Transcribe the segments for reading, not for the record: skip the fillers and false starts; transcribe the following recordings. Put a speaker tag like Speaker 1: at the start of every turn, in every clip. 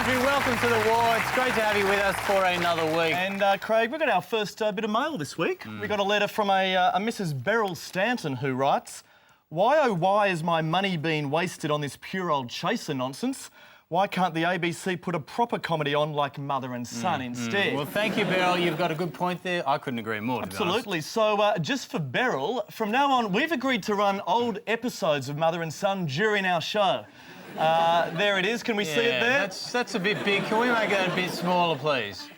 Speaker 1: Andrew, welcome to the war. It's great to have you with us for another week.
Speaker 2: And, Craig, we've got our first bit of mail this week. We got a letter from a Mrs Beryl Stanton who writes, "Why, oh why is my money being wasted on this pure old chaser nonsense? Why can't the ABC put a proper comedy on like Mother and Son instead?"
Speaker 1: Well, thank you, Beryl. You've got a good point there. I couldn't agree more, to be honest.
Speaker 2: Absolutely. So, just for Beryl, from now on, we've agreed to run old episodes of Mother and Son during our show. There it is. Can we see it there?
Speaker 1: That's a bit big. Can we make that a bit smaller, please?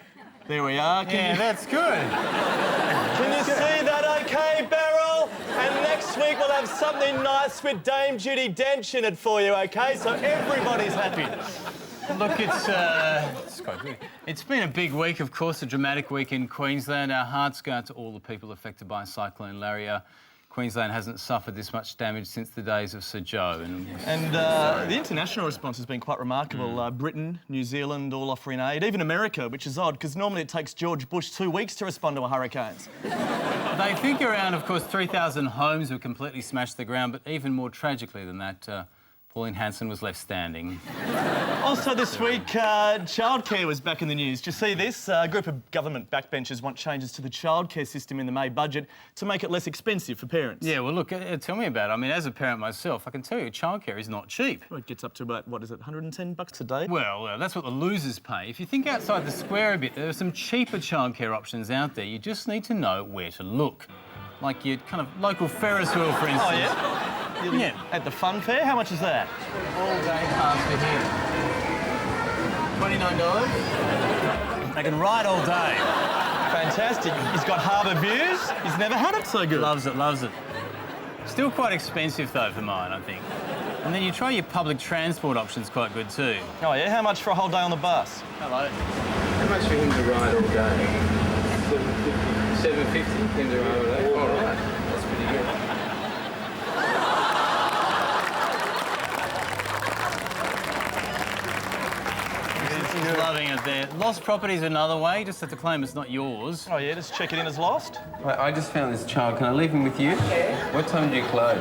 Speaker 2: There we are.
Speaker 1: That's good.
Speaker 2: Can you see that okay, Beryl? And next week we'll have something nice with Dame Judi Dench in it for you, OK? So everybody's happy.
Speaker 1: Look, it's quite good. It's been a big week, of course, a dramatic week in Queensland. Our hearts go out to all the people affected by Cyclone Larry. Queensland hasn't suffered this much damage since the days of Sir Joe.
Speaker 2: And the international response has been quite remarkable. Britain, New Zealand all offering aid, even America, which is odd because normally it takes George Bush 2 weeks to respond to a hurricane.
Speaker 1: They think around, of course, 3,000 homes were completely smashed to the ground, but even more tragically than that, Pauline Hanson was left standing.
Speaker 2: Also this week, childcare was back in the news. Did you see this? A group of government backbenchers want changes to the childcare system in the May budget to make it less expensive for parents.
Speaker 1: Yeah, well, look, tell me about it. I mean, as a parent myself, I can tell you childcare is not cheap.
Speaker 2: Well, it gets up to about, what is it, $110 a day?
Speaker 1: Well, that's what the losers pay. If you think outside the square a bit, there are some cheaper childcare options out there. You just need to know where to look. Like your kind of local Ferris wheel, for instance.
Speaker 2: Oh, yeah? Yeah. At the fun fair, how much is that?
Speaker 1: All day pass for him. $29. They can ride all day.
Speaker 2: Fantastic. He's got harbour views. He's never had it so good.
Speaker 1: Loves it, loves it. Still quite expensive, though, for mine, I think. And then you try your public transport options quite good, too.
Speaker 2: Oh, yeah? How much for a whole day on the bus?
Speaker 1: Hello.
Speaker 3: How much for him to ride all day? $7.50 him to ride all day? All right. That's pretty good.
Speaker 1: He's loving it there. Lost property is another way. You just have to claim it's not yours.
Speaker 2: Oh, yeah? Just check it in as lost?
Speaker 3: I just found this child. Can I leave him with you? Yeah. What time do you close?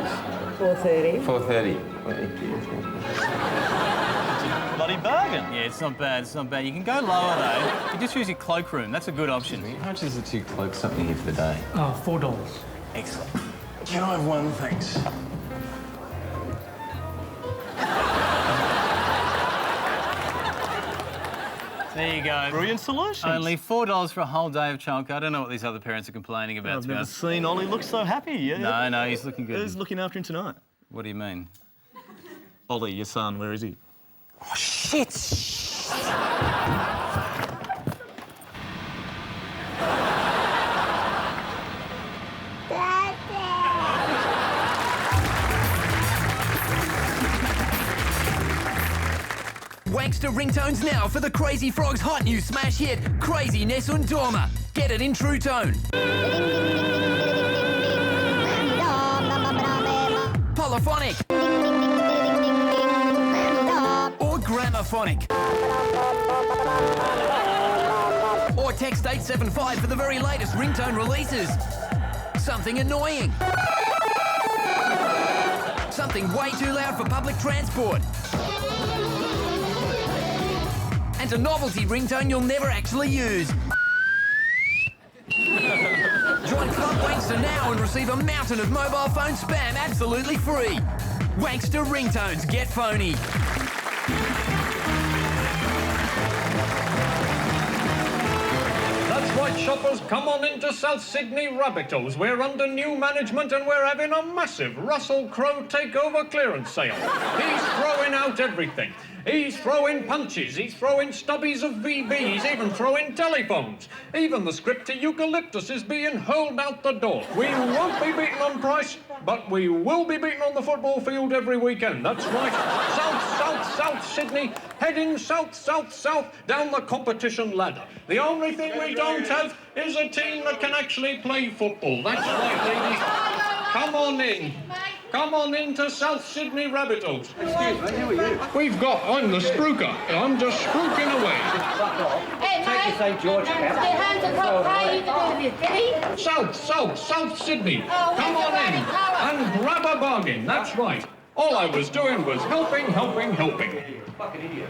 Speaker 4: 4:30.
Speaker 3: 4:30.
Speaker 2: Bloody bargain.
Speaker 1: Yeah, it's not bad, it's not bad. You can go lower, though. You just use your cloakroom. That's a good option.
Speaker 3: How much is the 2 cloaks something here for the day?
Speaker 4: Oh, $4.
Speaker 1: Excellent.
Speaker 3: Can I have one, thanks?
Speaker 1: There you go.
Speaker 2: Brilliant solutions.
Speaker 1: Only $4 for a whole day of childcare. I don't know what these other parents are complaining about.
Speaker 2: I've never seen Ollie look so happy. Yeah.
Speaker 1: No, he's looking good.
Speaker 2: Who's looking after him tonight?
Speaker 1: What do you mean?
Speaker 2: Ollie, your son, where is he?
Speaker 1: Oh, shit!
Speaker 5: Wankster ringtones now for the Crazy Frog's hot new smash hit, Crazy Nessun Dorma. Get it in true tone. Polyphonic. Or gramophonic. Or text 875 for the very latest ringtone releases. Something annoying. Something way too loud for public transport. And a novelty ringtone you'll never actually use. Join Club Wankster now and receive a mountain of mobile phone spam absolutely free. Wankster ringtones, get phony.
Speaker 6: That's right, shoppers, come on into South Sydney Rabbitohs. We're under new management and we're having a massive Russell Crowe takeover clearance sale. He's throwing out everything. He's throwing punches, he's throwing stubbies of VB, he's even throwing telephones. Even the script to Eucalyptus is being hurled out the door. We won't be beaten on price, but we will be beaten on the football field every weekend. That's right. South Sydney, heading south down the competition ladder. The only thing we don't have is a team that can actually play football. That's right, ladies. Come on in. Come on into South Sydney Rabbitohs.
Speaker 3: Excuse me, who are you?
Speaker 6: We've got, I'm the spruiker. I'm just spruiking away.
Speaker 4: Hey, mate.
Speaker 3: St. George
Speaker 4: Your hands across. How are you doing this, Billy?
Speaker 6: South Sydney.
Speaker 4: Oh,
Speaker 6: Come on
Speaker 4: where's the
Speaker 6: in
Speaker 4: bloody
Speaker 6: and grab a bargain. That's right. All I was doing was helping.
Speaker 3: Fucking idiot.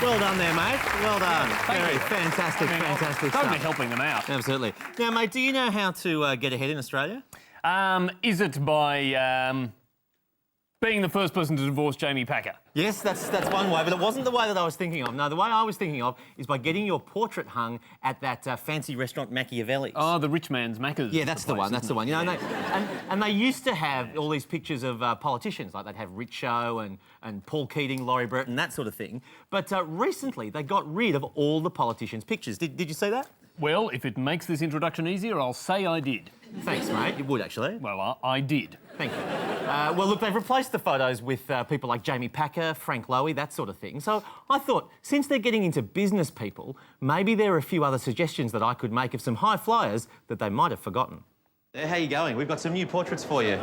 Speaker 7: Well done there, mate. Well done. Very fantastic, fantastic
Speaker 8: Totally
Speaker 7: stuff.
Speaker 8: helping them out.
Speaker 7: Absolutely. Now, mate, do you know how to get ahead in Australia?
Speaker 8: Is it by being the first person to divorce Jamie Packer?
Speaker 7: Yes, that's one way, but it wasn't the way that I was thinking of. No, the way I was thinking of is by getting your portrait hung at that fancy restaurant Machiavelli's.
Speaker 8: Oh, the rich man's Macca's.
Speaker 7: Yeah, that's the one. That's the one. You know,
Speaker 8: Yeah.
Speaker 7: and they used to have all these pictures of politicians, like they'd have Richo and Paul Keating, Laurie Burton, that sort of thing. But recently they got rid of all the politicians' pictures. Did you see that?
Speaker 8: Well, if it makes this introduction easier, I'll say I did.
Speaker 7: Thanks, mate. You would actually.
Speaker 8: Well, I did.
Speaker 7: Thank you. Well, look, they've replaced the photos with people like Jamie Packer, Frank Lowy, that sort of thing. So I thought, since they're getting into business people, maybe there are a few other suggestions that I could make of some high flyers that they might have forgotten. How you going? We've got some new portraits for you.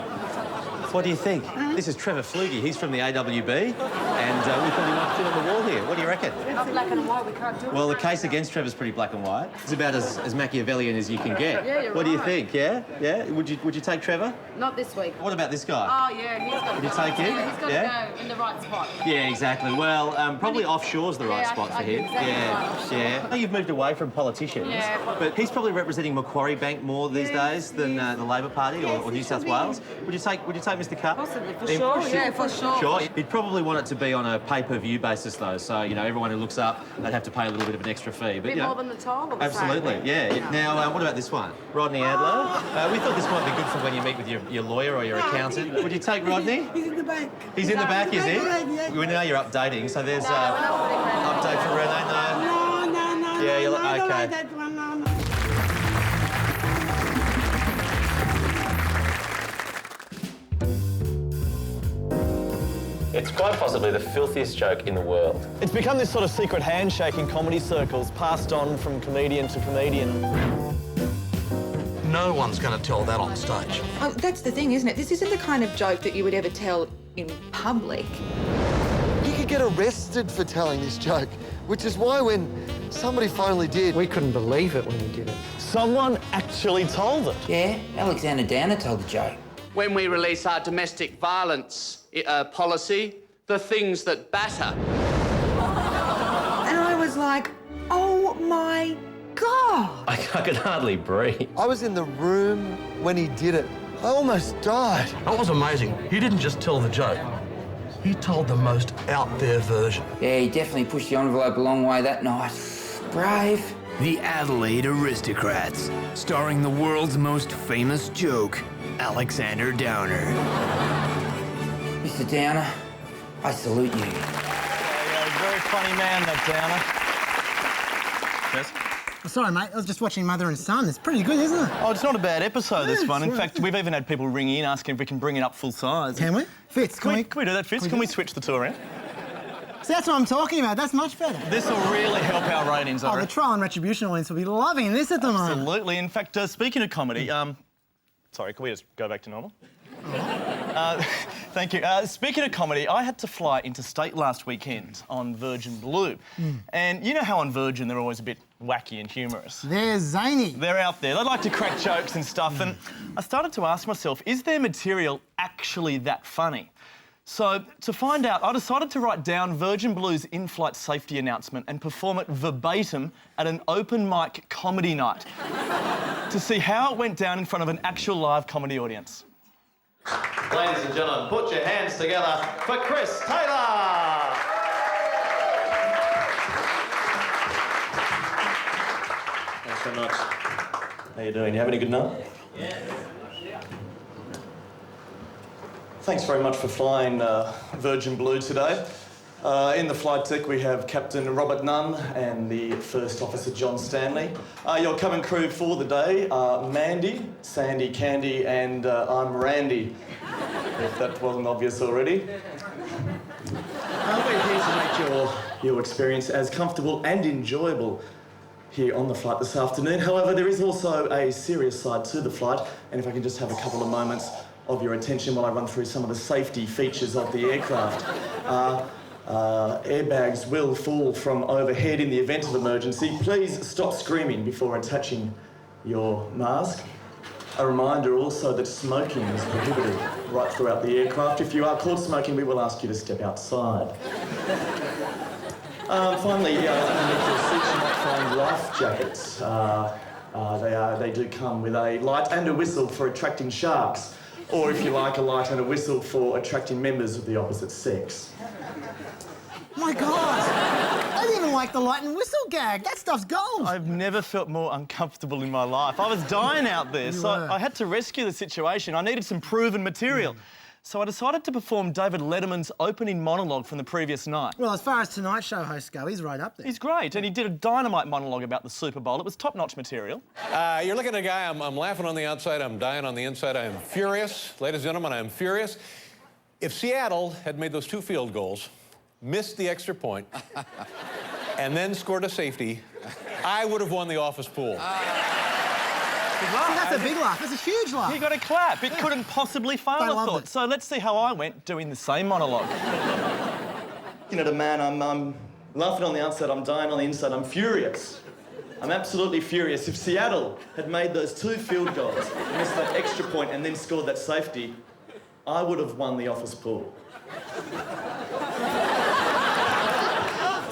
Speaker 7: What do you think? This is Trevor Flugie. He's from the AWB, and we thought he might fit on the wall here. What do you reckon?
Speaker 4: Not black and white, we can't do it.
Speaker 7: Well, the case against Trevor's pretty black and white. It's about as Machiavellian as you can get.
Speaker 4: Yeah, you're
Speaker 7: What do you
Speaker 4: right.
Speaker 7: think? Yeah, yeah. Would you take Trevor?
Speaker 4: Not this week.
Speaker 7: What about this guy?
Speaker 4: Oh, yeah, he's got to
Speaker 7: Would you
Speaker 4: go.
Speaker 7: take him?
Speaker 4: Yeah, he's got
Speaker 7: Yeah?
Speaker 4: to go in the right spot.
Speaker 7: Yeah, exactly. Well, probably offshore's the right
Speaker 4: Yeah,
Speaker 7: spot
Speaker 4: I
Speaker 7: for
Speaker 4: think
Speaker 7: him.
Speaker 4: exactly right, offshore.
Speaker 7: Yeah. I know you've moved away from politicians,
Speaker 4: Yeah.
Speaker 7: but he's probably representing Macquarie Bank more these days than the Labor Party or New South Wales. Would you take Mr. Cup?
Speaker 4: Possibly, for sure. Yeah, for sure.
Speaker 7: Sure. He'd probably want it to be on a pay-per-view basis though, so you know everyone who looks up, they'd have to pay a little bit of an extra fee. But
Speaker 4: Bit
Speaker 7: you know,
Speaker 4: more than the time or the
Speaker 7: absolutely,
Speaker 4: same?
Speaker 7: yeah. Now, what about this one? Rodney Adler. We thought this might be good for when you meet with your lawyer or your accountant. Would you take Rodney?
Speaker 9: He's in the bank.
Speaker 7: He's in the back, is he?
Speaker 9: Yeah.
Speaker 7: We know you're updating, so there's
Speaker 4: No, we're not putting Renee.
Speaker 7: update for Renee. No.
Speaker 9: No.
Speaker 7: Yeah, you're
Speaker 9: I don't
Speaker 7: okay.
Speaker 9: like that one. No.
Speaker 3: It's quite possibly the filthiest joke in the world.
Speaker 2: It's become this sort of secret handshake in comedy circles, passed on from comedian to comedian.
Speaker 10: No one's going to tell that on stage.
Speaker 11: Oh, that's the thing, isn't it? This isn't the kind of joke that you would ever tell in public.
Speaker 10: You could get arrested for telling this joke, which is why when somebody finally did...
Speaker 12: We couldn't believe it when you did it.
Speaker 2: Someone actually told it.
Speaker 12: Yeah, Alexander Downer told the joke.
Speaker 13: When we release our domestic violence policy, the things that batter.
Speaker 11: And I was like, oh my God.
Speaker 3: I could hardly breathe.
Speaker 10: I was in the room when he did it. I almost died.
Speaker 14: That was amazing. He didn't just tell the joke. He told the most out there version.
Speaker 12: Yeah, he definitely pushed the envelope a long way that night. Brave.
Speaker 5: The Adelaide Aristocrats, starring the world's most famous joke, Alexander Downer.
Speaker 12: Mr. Downer, I salute you.
Speaker 2: Yeah, very funny man, that Downer. Yes?
Speaker 9: Sorry, mate. I was just watching Mother and Son. It's pretty good, isn't it?
Speaker 2: Oh, it's not a bad episode, this
Speaker 9: Yeah,
Speaker 2: one. In
Speaker 9: it's
Speaker 2: fact, we've even had people ring in asking if we can bring it up full size.
Speaker 9: Can we? Fitz,
Speaker 2: Can we do that, Fitz? Can we switch the two around?
Speaker 9: See, that's what I'm talking about. That's much better.
Speaker 2: This will really help our ratings, I
Speaker 9: Oh, the
Speaker 2: reckon.
Speaker 9: Trial and Retribution audience will be loving this at the moment.
Speaker 2: Absolutely. In fact, speaking of comedy, sorry, can we just go back to normal? Thank you. Speaking of comedy, I had to fly interstate last weekend on Virgin Blue. And you know how on Virgin they're always a bit wacky and humorous.
Speaker 9: They're zany.
Speaker 2: They're out there. They like to crack jokes and stuff. And I started to ask myself, is their material actually that funny? So, to find out, I decided to write down Virgin Blue's in-flight safety announcement and perform it verbatim at an open mic comedy night to see how it went down in front of an actual live comedy audience. Ladies and gentlemen, put your hands together for Chris Taylor! Thanks so much. How you doing? You having a good night? Yeah. Thanks very much for flying Virgin Blue today. In the flight deck we have Captain Robert Nunn and the First Officer John Stanley. Your cabin crew for the day are Mandy, Sandy, Candy and I'm Randy, if that wasn't obvious already. We're here to make your experience as comfortable and enjoyable here on the flight this afternoon. However, there is also a serious side to the flight, and if I can just have a couple of moments of your attention while I run through some of the safety features of the aircraft. Airbags will fall from overhead in the event of emergency. Please stop screaming before attaching your mask. A reminder also that smoking is prohibited right throughout the aircraft. If you are caught smoking, we will ask you to step outside. Finally, underneath your seats you might find life jackets. They do come with a light and a whistle for attracting sharks, or if you like, a light and a whistle for attracting members of the opposite sex.
Speaker 9: My God! I didn't even like the light and whistle gag. That stuff's gold.
Speaker 2: I've never felt more uncomfortable in my life. I was dying out there, so I had to rescue the situation. I needed some proven material. So I decided to perform David Letterman's opening monologue from the previous night.
Speaker 9: Well, as far as Tonight Show hosts go, he's right up there.
Speaker 2: He's great, and he did a dynamite monologue about the Super Bowl. It was top-notch material.
Speaker 15: You're looking at a guy, I'm laughing on the outside, I'm dying on the inside, I am furious. Ladies and gentlemen, I am furious. If Seattle had made those 2 field goals, missed the extra point, and then scored a safety, I would have won the office pool.
Speaker 9: See, that's a big laugh. That's a huge laugh.
Speaker 2: You got to clap. It couldn't possibly fail, I thought.
Speaker 9: it.
Speaker 2: So let's see how I went doing the same monologue. Looking at a man, I'm laughing on the outside, I'm dying on the inside, I'm furious. I'm absolutely furious. If Seattle had made those 2 field goals, missed that extra point and then scored that safety, I would have won the office pool.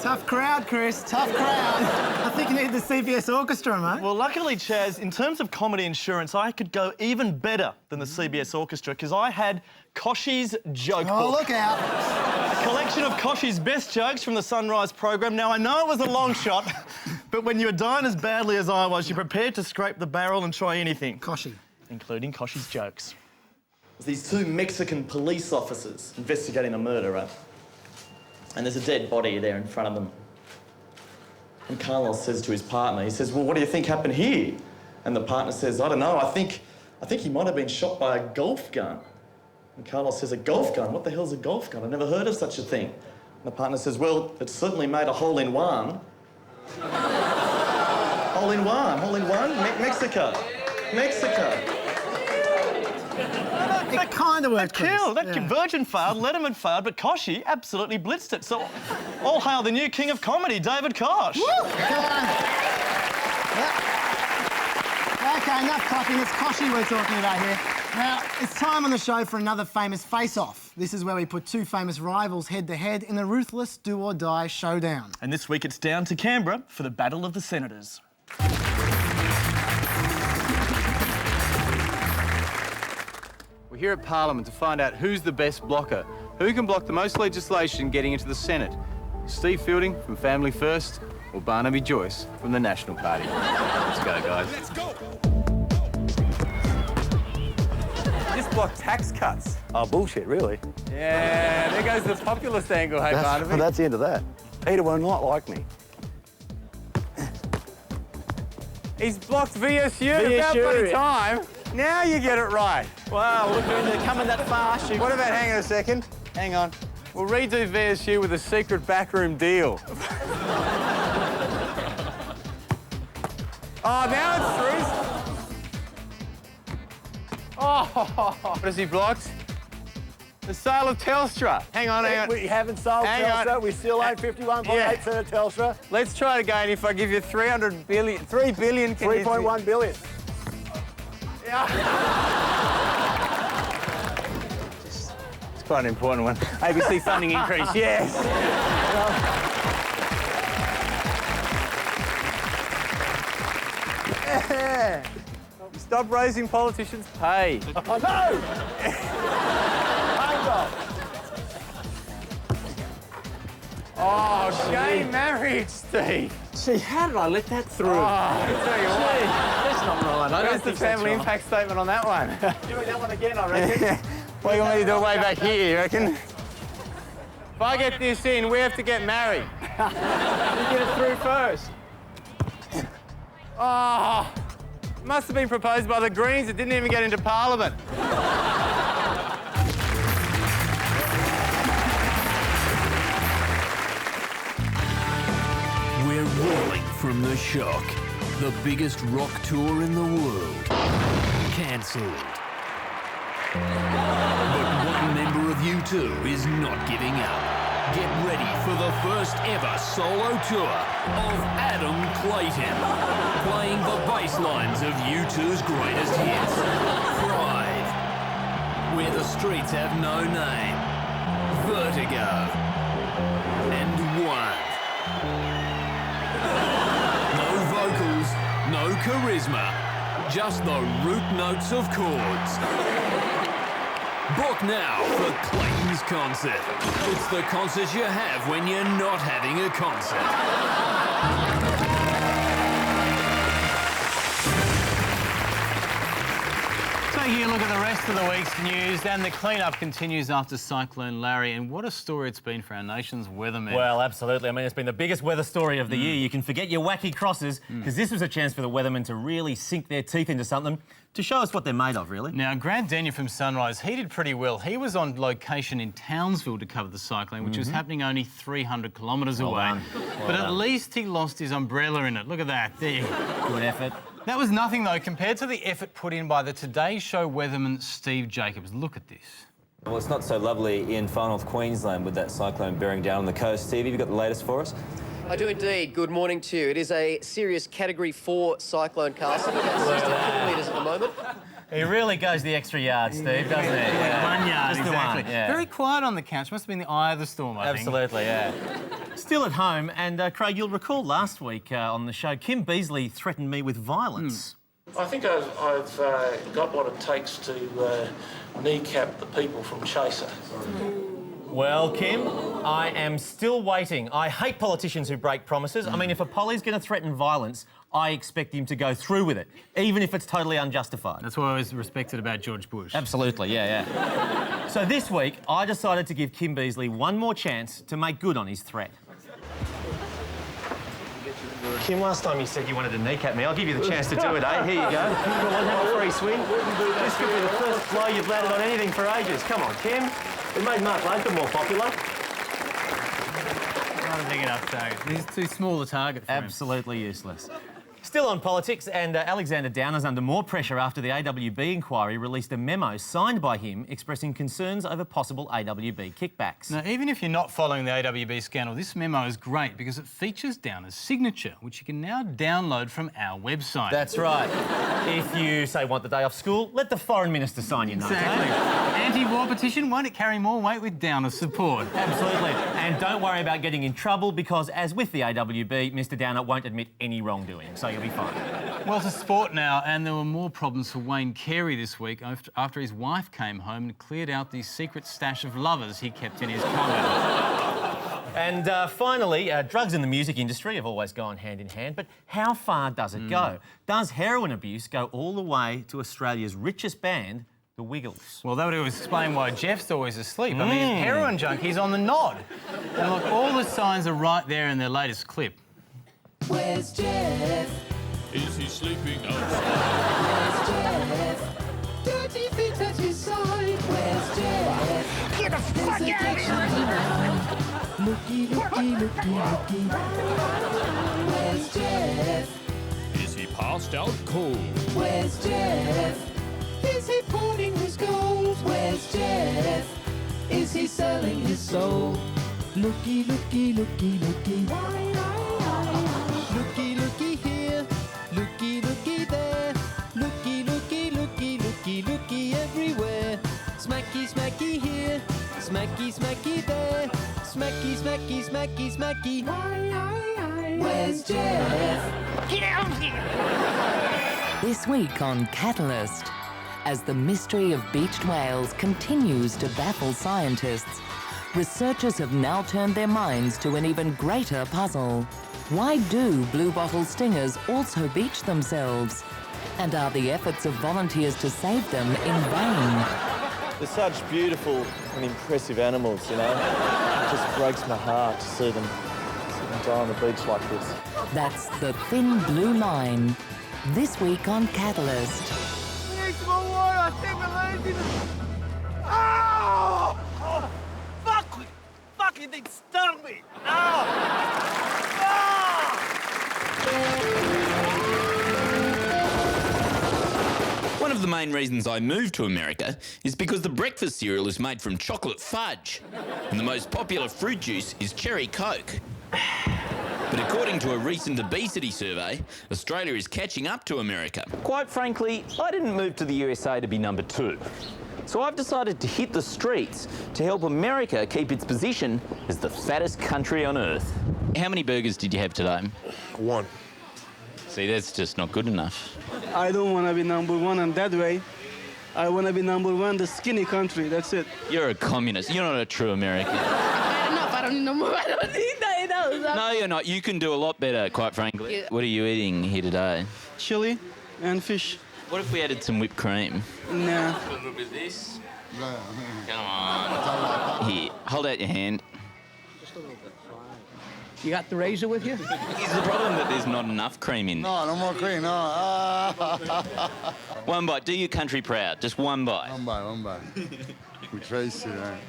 Speaker 9: Tough crowd, Chris. Tough crowd. I think you need the CBS Orchestra, mate.
Speaker 2: Well, luckily, Chaz, in terms of comedy insurance, I could go even better than the CBS Orchestra because I had Koshy's joke book.
Speaker 9: Oh, look out.
Speaker 2: A collection of Koshy's best jokes from the Sunrise program. Now, I know it was a long shot, but when you were dying as badly as I was, you're prepared to scrape the barrel and try anything.
Speaker 9: Koshy.
Speaker 2: Including Koshy's jokes. There's these 2 Mexican police officers investigating a murder, right? And there's a dead body there in front of them. And Carlos says to his partner, he says, well, what do you think happened here? And the partner says, I don't know, I think he might have been shot by a golf gun. And Carlos says, a golf gun? What the hell's a golf gun? I've never heard of such a thing. And the partner says, well, it certainly made a hole-in-one. Hole-in-one, Mexico.
Speaker 9: That kind of worked, Chris.
Speaker 2: That Virgin failed, Letterman failed, but Koshy absolutely blitzed it. So all hail the new king of comedy, David Kosh.
Speaker 9: Woo! Come on. Yep. OK, enough clapping. It's Koshy we're talking about here. Now, it's time on the show for another famous face-off. This is where we put 2 famous rivals head-to-head in a ruthless do-or-die showdown.
Speaker 2: And this week it's down to Canberra for the Battle of the Senators.
Speaker 1: We're here at Parliament to find out who's the best blocker. Who can block the most legislation getting into the Senate? Steve Fielding from Family First or Barnaby Joyce from the National Party? Let's go, guys. Let's go! Just block tax cuts.
Speaker 16: Oh, bullshit, really?
Speaker 1: Yeah, there goes the populist angle, hey, Barnaby.
Speaker 16: That's the end of that. Peter will not like me.
Speaker 1: He's blocked VSU about bloody time. Now you get it right.
Speaker 2: Wow, look, they're coming that fast.
Speaker 1: What about, hang on a second, hang on. We'll redo VSU with a secret backroom deal. Oh, now it's through. Oh, what has he blocked? The sale of Telstra. Hang on.
Speaker 16: We haven't sold Telstra. We still own 51.8% of Telstra.
Speaker 1: Let's try it again. If I give you 3 billion, can
Speaker 16: 3.1 billion.
Speaker 1: It's quite an important one. ABC funding increase, yes. Yeah. Stop raising politicians' pay.
Speaker 16: Oh, no!
Speaker 1: Oh, gay marriage, Steve.
Speaker 7: Gee, how did I let that through?
Speaker 1: Oh, I tell you what.
Speaker 7: That's not right. I don't
Speaker 1: Where's the
Speaker 7: think
Speaker 1: family
Speaker 7: that's
Speaker 1: impact statement on that one?
Speaker 16: Doing that one again, I reckon.
Speaker 1: Well, you want me to do it way back here, you reckon? If I get this in, we have to get married. You get it through first. Oh, must have been proposed by the Greens. It didn't even get into Parliament.
Speaker 5: We're rolling from the shock. The biggest rock tour in the world. Cancelled. But one member of U2 is not giving up. Get ready for the first ever solo tour of Adam Clayton. Playing the bass lines of U2's greatest hits. Pride. Where the streets have no name. Vertigo. And One. No vocals, no charisma, just the root notes of chords. Book now for Clayton's concert. It's the concert you have when you're not having a concert.
Speaker 1: Taking a look at the rest of the week's news, and the clean-up continues after Cyclone Larry, and what a story it's been for our nation's weathermen.
Speaker 7: Well, absolutely. I mean, it's been the biggest weather story of the year. You can forget your wacky crosses, because this was a chance for the weathermen to really sink their teeth into something to show us what they're made of, really.
Speaker 1: Now, Grant Denyer from Sunrise, he did pretty well. He was on location in Townsville to cover the cyclone, which was happening only 300 kilometres away. But at least he lost his umbrella in it. Look at that. There you go.
Speaker 7: Good effort.
Speaker 1: That was nothing, though, compared to the effort put in by the Today Show weatherman Steve Jacobs. Look at this.
Speaker 17: Well, it's not so lovely in far north Queensland with that cyclone bearing down on the coast. Steve, have you got the latest for us?
Speaker 18: I do indeed. Good morning to you. It is a serious Category 4 cyclone, Carson. About 60 kilometres at the moment.
Speaker 7: He really goes the extra yard, Steve, doesn't he? Yeah.
Speaker 1: 1 yard,
Speaker 7: Just the
Speaker 1: exactly.
Speaker 7: one, yeah.
Speaker 1: Very quiet on the couch. Must have been the eye of the storm, I think.
Speaker 7: Absolutely, yeah. Still at home, and Craig, you'll recall last week on the show, Kim Beazley threatened me with violence.
Speaker 19: I think I've got what it takes to kneecap the people from Chaser.
Speaker 7: Well, Kim, I am still waiting. I hate politicians who break promises. I mean, if a Polly's going to threaten violence, I expect him to go through with it, even if it's totally unjustified.
Speaker 1: That's what I always respected about George Bush.
Speaker 7: Absolutely, yeah. So this week, I decided to give Kim Beazley one more chance to make good on his threat. Kim, last time you said you wanted to kneecap me, I'll give you the chance to do it, eh? Here you go. Come on, have a free swing. This could be the first blow you've landed on anything for ages. Come on, Kim. It made Mark Latham more popular.
Speaker 1: Not a big enough target. This is too small a target for him.
Speaker 7: Absolutely useless. Still on politics, and Alexander Downer's under more pressure after the AWB inquiry released a memo signed by him expressing concerns over possible AWB kickbacks.
Speaker 1: Now, even if you're not following the AWB scandal, this memo is great because it features Downer's signature, which you can now download from our website.
Speaker 7: That's right. If you, say, want the day off school, let the Foreign Minister sign your note.
Speaker 1: Exactly. Anti-war petition, won't it carry more weight with Downer's support?
Speaker 7: Absolutely. And don't worry about getting in trouble because, as with the AWB, Mr Downer won't admit any wrongdoing, so you'll be fine.
Speaker 1: Well, to sport now, and there were more problems for Wayne Carey this week after his wife came home and cleared out the secret stash of lovers he kept in his cupboard.
Speaker 7: And finally, drugs in the music industry have always gone hand in hand, but how far does it go? Does heroin abuse go all the way to Australia's richest band, the Wiggles?
Speaker 1: Well, that would explain why Jeff's always asleep. I mean, heroin junkie's on the nod. And look, all the signs are right there in their latest clip.
Speaker 20: Where's Jeff?
Speaker 5: Is he sleeping outside?
Speaker 20: Where's Jeff? Dirty feet at his side. Where's Jeff?
Speaker 4: Get the fuck out of here!
Speaker 20: Looky, looky, looky, looky. Where's Jeff?
Speaker 5: Is he passed out cold?
Speaker 20: Where's Jeff? Is he pawning his gold? Where's Jeff? Is he selling his soul? Looky, looky, looky, looky. Looky, looky here. Looky, looky there. Looky, looky, looky, looky, looky everywhere. Smacky, smacky here. Smacky, smacky there. Smacky, smacky, smacky, smacky. Where's Jeff?
Speaker 4: Get out of here!
Speaker 21: This week on Catalyst, as the mystery of beached whales continues to baffle scientists, researchers have now turned their minds to an even greater puzzle. Why do bluebottle stingers also beach themselves? And are the efforts of volunteers to save them in vain?
Speaker 22: They're such beautiful and impressive animals, you know. It just breaks my heart to see them die on the beach like this.
Speaker 21: That's The Thin Blue Line, this week on Catalyst.
Speaker 4: Need some more water, I think we're losing it. Oh! Oh! Fuck! Fucking thing stung me! Oh!
Speaker 23: One of the main reasons I moved to America is because the breakfast cereal is made from chocolate fudge, and the most popular fruit juice is cherry Coke. But according to a recent obesity survey, Australia is catching up to America.
Speaker 24: Quite frankly, I didn't move to the USA to be number 2.
Speaker 17: So I've decided to hit the streets to help America keep its position as the fattest country on earth.
Speaker 23: How many burgers did you have today?
Speaker 14: 1.
Speaker 23: See, that's just not good enough.
Speaker 6: I don't want to be number one in that way. I want to be number one, the skinny country, that's it.
Speaker 23: You're a communist. You're not a true American.
Speaker 8: I don't need no more. I don't need that.
Speaker 23: No, you're not. You can do a lot better, quite frankly.
Speaker 8: Yeah.
Speaker 23: What are you eating here today?
Speaker 6: Chili and fish.
Speaker 23: What if we added some whipped cream?
Speaker 6: Nah.
Speaker 23: A little bit of this. Come on. Here, hold out your hand.
Speaker 4: You got the razor with you?
Speaker 23: Is the problem that there's not enough cream in?
Speaker 13: No more cream, no.
Speaker 23: One bite. Do your country proud. Just one bite.
Speaker 13: One bite. We trace it, right?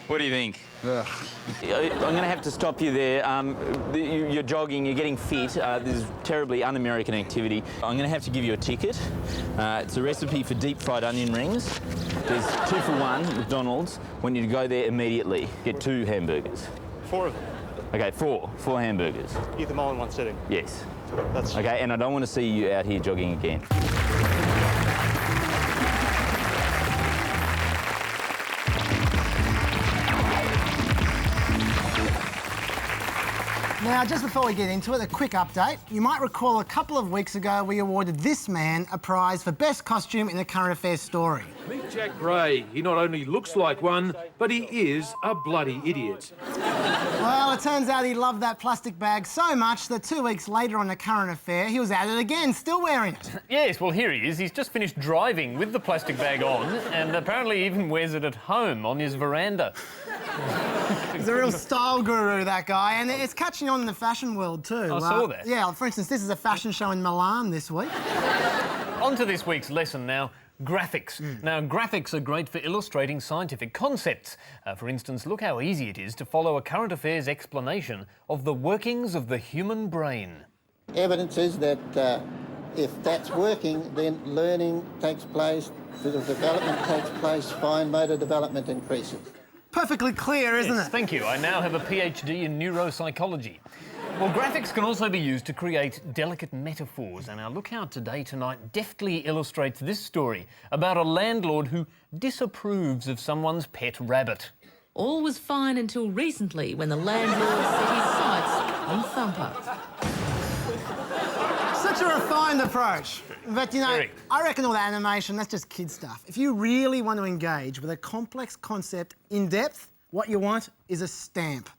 Speaker 23: What do you think?
Speaker 13: Yeah.
Speaker 17: I'm going to have to stop you there. You're jogging, you're getting fit. This is terribly un-American activity. I'm going to have to give you a ticket. It's a recipe for deep fried onion rings. There's 2 for 1 at McDonald's. I want you to go there immediately. Get 2 hamburgers.
Speaker 2: 4 of them.
Speaker 17: Okay, 4 hamburgers.
Speaker 2: Eat them all in one sitting.
Speaker 17: Yes.
Speaker 2: That's
Speaker 17: okay, and I don't want to see you out here jogging again.
Speaker 9: Now, just before we get into it, a quick update. You might recall a couple of weeks ago we awarded this man a prize for best costume in a current affairs story.
Speaker 24: Meet Jack Gray. He not only looks like one, but he is a bloody idiot.
Speaker 9: Well, it turns out he loved that plastic bag so much that 2 weeks later on the current affair, he was at it again, still wearing it.
Speaker 25: Yes, well, here he is. He's just finished driving with the plastic bag on and apparently even wears it at home on his veranda.
Speaker 9: He's a real style guru, that guy, and it's catching on in the fashion world too.
Speaker 25: I saw that.
Speaker 9: Yeah, for instance, this is a fashion show in Milan this week.
Speaker 25: On to this week's lesson now. Graphics. Now, graphics are great for illustrating scientific concepts. For instance, look how easy it is to follow a current affairs explanation of the workings of the human brain.
Speaker 26: Evidence is that if that's working, then learning takes place, physical development takes place, fine motor development increases.
Speaker 9: Perfectly clear, isn't it?
Speaker 25: Thank you. I now have a PhD in neuropsychology. Well, graphics can also be used to create delicate metaphors, and our Lookout Today tonight deftly illustrates this story about a landlord who disapproves of someone's pet rabbit.
Speaker 27: All was fine until recently when the landlord set his sights on Thumper.
Speaker 9: Such a refined approach. But, you know, I reckon all that animation, that's just kid stuff. If you really want to engage with a complex concept in depth, what you want is a stamp.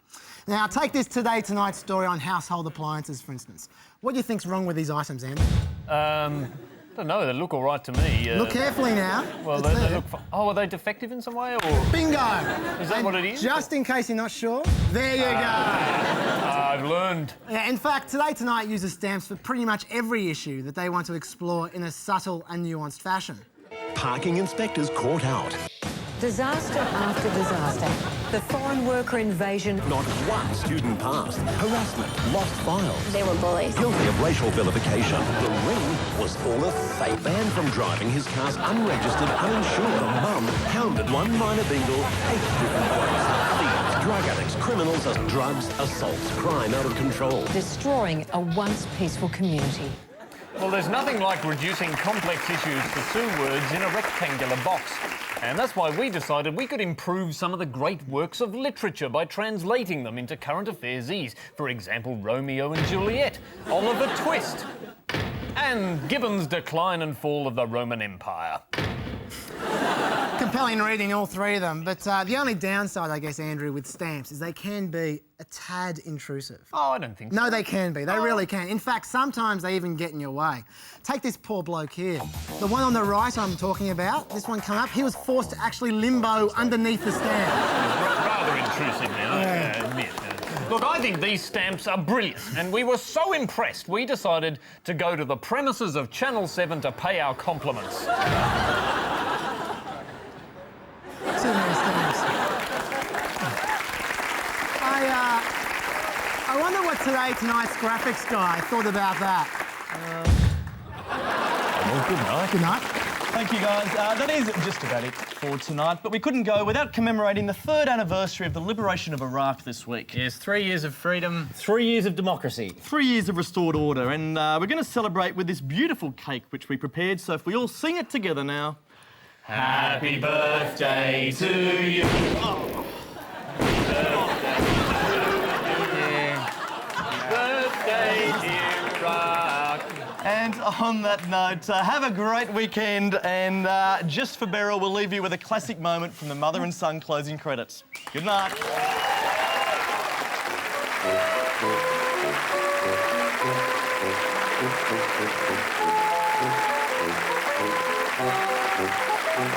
Speaker 9: Now, take this Today Tonight story on household appliances, for instance. What do you think's wrong with these items, Andy?
Speaker 25: I don't know, they look all right to me.
Speaker 9: Look carefully now.
Speaker 25: Well, they look... Oh, are they defective in some way, or...?
Speaker 9: Bingo!
Speaker 25: Is that what it is?
Speaker 9: Just in case you're not sure, there you go.
Speaker 25: I've learned.
Speaker 9: Yeah, in fact, Today Tonight uses stamps for pretty much every issue that they want to explore in a subtle and nuanced fashion.
Speaker 28: Parking inspectors caught out.
Speaker 29: Disaster after disaster. The foreign worker invasion.
Speaker 28: Not one student passed. Harassment, lost files.
Speaker 29: They were bullies.
Speaker 28: Guilty of racial vilification. The ring was all a fake. Banned from driving his car's unregistered, uninsured. The mum hounded one minor Bengal 8 different ways. Thieves, drug addicts, criminals, drugs, assaults, crime out of control.
Speaker 29: Destroying a once peaceful community.
Speaker 25: Well, there's nothing like reducing complex issues to 2 words in a rectangular box. And that's why we decided we could improve some of the great works of literature by translating them into current affairs-ese. For example, Romeo and Juliet, Oliver Twist, and Gibbon's Decline and Fall of the Roman Empire.
Speaker 9: Compelling reading, all 3 of them, but the only downside, I guess, Andrew, with stamps is they can be a tad intrusive.
Speaker 25: Oh, I don't think so.
Speaker 9: No, they can be. They really can. In fact, sometimes they even get in your way. Take this poor bloke here. The one on the right I'm talking about, this one come up, he was forced to actually limbo underneath the stamp.
Speaker 25: Rather intrusive now, I admit. Look, I think these stamps are brilliant, and we were so impressed we decided to go to the premises of Channel 7 to pay our compliments.
Speaker 9: Too many stamps. I wonder what Today Tonight's graphics guy thought about that.
Speaker 25: Well, good night.
Speaker 9: Good night.
Speaker 2: Thank you, guys. That is just about it. for tonight, but we couldn't go without commemorating the 3rd anniversary of the liberation of Iraq this week.
Speaker 1: Yes, 3 years of freedom.
Speaker 25: 3 years of democracy.
Speaker 2: 3 years of restored order, and we're going to celebrate with this beautiful cake which we prepared, so if we all sing it together now.
Speaker 4: Happy birthday to you. Oh. Birthday, dear Iraq.
Speaker 2: And on that note, have a great weekend, and just for Beryl, we'll leave you with a classic moment from the mother and son closing credits. Good night.
Speaker 4: Thank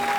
Speaker 4: you.